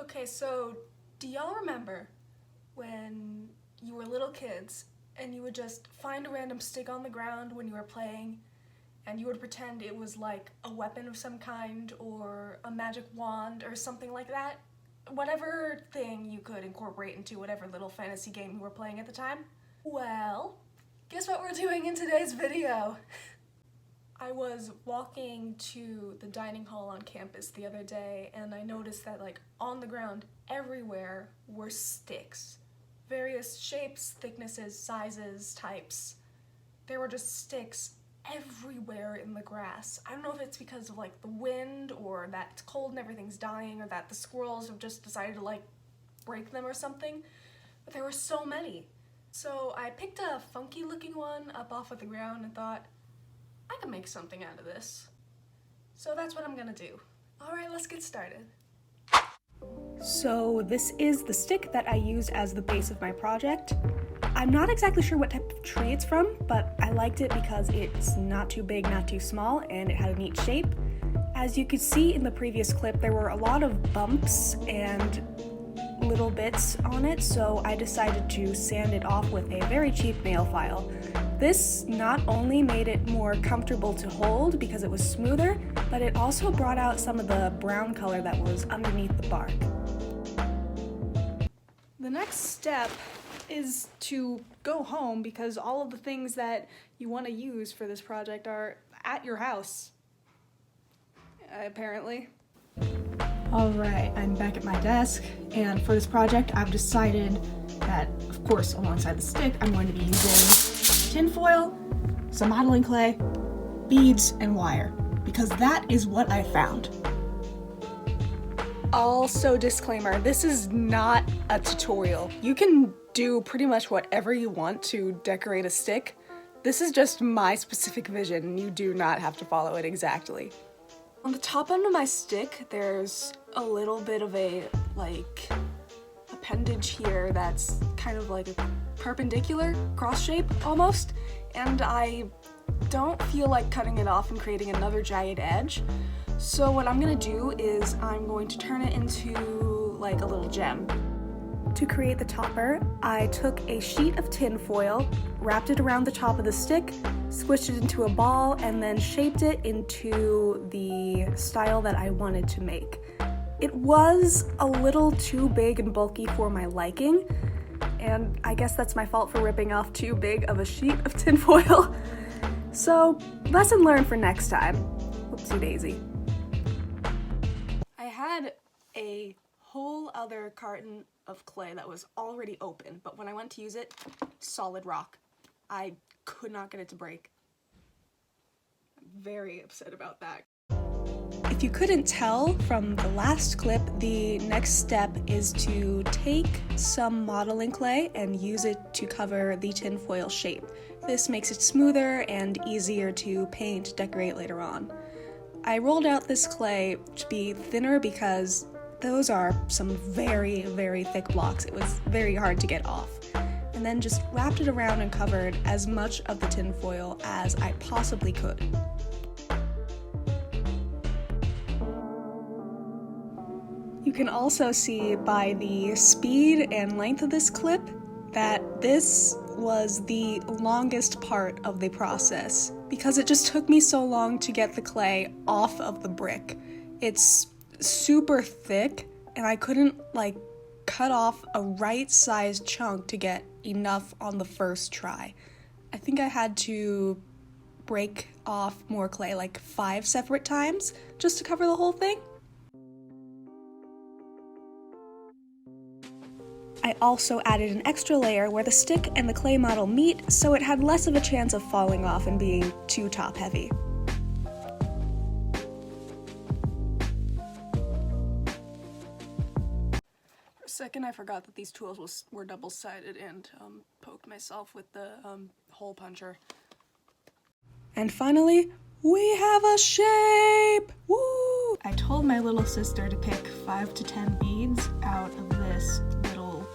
Okay, so do y'all remember when you were little kids and you would just find a random stick on the ground when you were playing and you would pretend it was like a weapon of some kind or a magic wand or something like that? Whatever thing you could incorporate into whatever little fantasy game you were playing at the time. Well, guess what we're doing in today's video? I was walking to the dining hall on campus the other day and I noticed that on the ground everywhere were sticks. Various shapes, thicknesses, sizes, types. There were just sticks everywhere in the grass. I don't know if it's because of the wind or that it's cold and everything's dying or that the squirrels have just decided to break them or something, but there were so many. So I picked a funky looking one up off of the ground and thought, I can make something out of this. So that's what I'm gonna do. Alright, let's get started. So this is the stick that I used as the base of my project. I'm not exactly sure what type of tree it's from, but I liked it because it's not too big, not too small, and it had a neat shape. As you could see in the previous clip, there were a lot of bumps and little bits on it, so I decided to sand it off with a very cheap nail file. This not only made it more comfortable to hold because it was smoother, but it also brought out some of the brown color that was underneath the bark. The next step is to go home because all of the things that you want to use for this project are at your house, apparently. Alright, I'm back at my desk, and for this project I've decided that, of course, alongside the stick, I'm going to be using tin foil, some modeling clay, beads, and wire, because that is what I found. Also, disclaimer, this is not a tutorial. You can do pretty much whatever you want to decorate a stick. This is just my specific vision, and you do not have to follow it exactly. On the top end of my stick, there's a little bit of a, appendage here that's kind of like a perpendicular cross shape, almost, and I don't feel like cutting it off and creating another jagged edge. So what I'm gonna do is I'm going to turn it into a little gem. To create the topper, I took a sheet of tin foil, wrapped it around the top of the stick, squished it into a ball, and then shaped it into the style that I wanted to make. It was a little too big and bulky for my liking, and I guess that's my fault for ripping off too big of a sheet of tin foil. So, lesson learned for next time. Whoopsie daisy. I had a whole other carton of clay that was already open, but when I went to use it, solid rock. I could not get it to break. I'm very upset about that. If you couldn't tell from the last clip, the next step is to take some modeling clay and use it to cover the tinfoil shape. This makes it smoother and easier to paint, decorate later on. I rolled out this clay to be thinner because those are some very, very thick blocks. It was very hard to get off. And then just wrapped it around and covered as much of the tinfoil as I possibly could. You can also see by the speed and length of this clip that this was the longest part of the process because it just took me so long to get the clay off of the brick. It's super thick and I couldn't cut off a right-sized chunk to get enough on the first try. I think I had to break off more clay 5 separate times just to cover the whole thing. I also added an extra layer where the stick and the clay model meet, so it had less of a chance of falling off and being too top-heavy. For a second, I forgot that these tools were double-sided and poked myself with the hole puncher. And finally, we have a shape! Woo! I told my little sister to pick 5 to 10 beads out of this little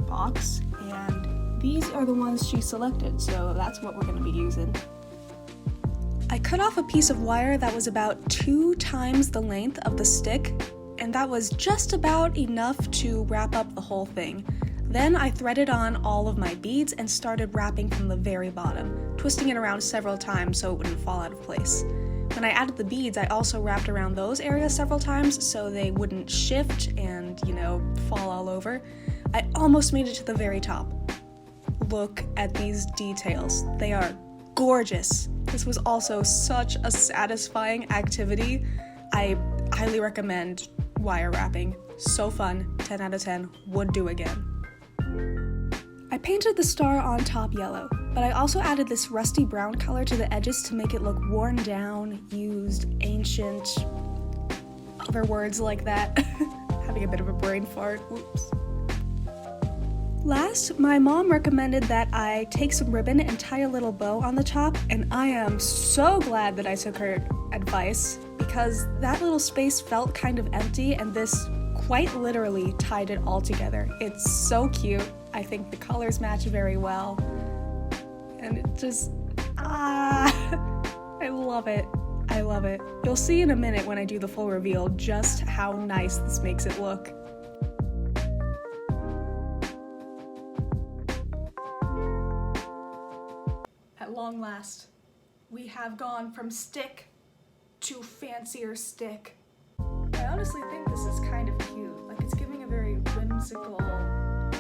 box, and these are the ones she selected, so that's what we're going to be using. I cut off a piece of wire that was about 2 times the length of the stick, and and that was just about enough to wrap up the whole thing. Then I threaded on all of my beads and started wrapping from the very bottom, twisting it around several times so it wouldn't fall out of place. When I added the beads, I also wrapped around those areas several times so they wouldn't shift and, fall all over. I almost made it to the very top. Look at these details. They are gorgeous. This was also such a satisfying activity. I highly recommend wire wrapping. So fun, 10 out of 10, would do again. I painted the star on top yellow, but I also added this rusty brown color to the edges to make it look worn down, used, ancient, other words like that. Having a bit of a brain fart, whoops. Last, my mom recommended that I take some ribbon and tie a little bow on the top, and I am so glad that I took her advice, because that little space felt kind of empty, and this quite literally tied it all together. It's so cute. I think the colors match very well. And it just, I love it. I love it. You'll see in a minute when I do the full reveal just how nice this makes it look. At long last, we have gone from stick to fancier stick. I honestly think this is kind of cute. Like, it's giving a very whimsical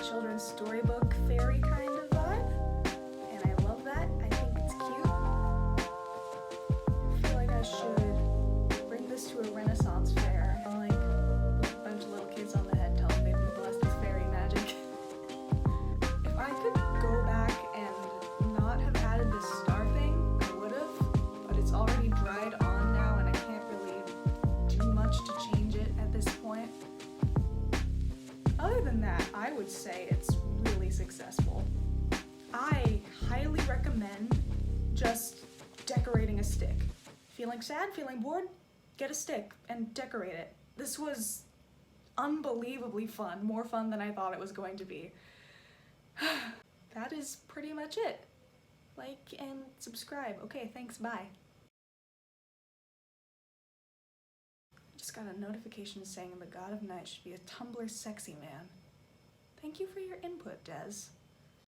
children's storybook fairy kind of vibe. And I love that. I think it's cute. I feel like I should bring this to a Renaissance fair and like put a bunch of little kids on the head, tell them they've been blessed with fairy magic. If I could go back and not have added this star thing, I would have, but it's already dried on now and I can't really do much to change it at this point. Other than that, I would say it's really successful. I highly recommend just decorating a stick. Feeling sad, feeling bored? Get a stick and decorate it. This was unbelievably fun, more fun than I thought it was going to be. That is pretty much it. Like and subscribe. Okay, thanks, bye. Just got a notification saying the God of Night should be a Tumblr sexy man. Thank you for your input, Des.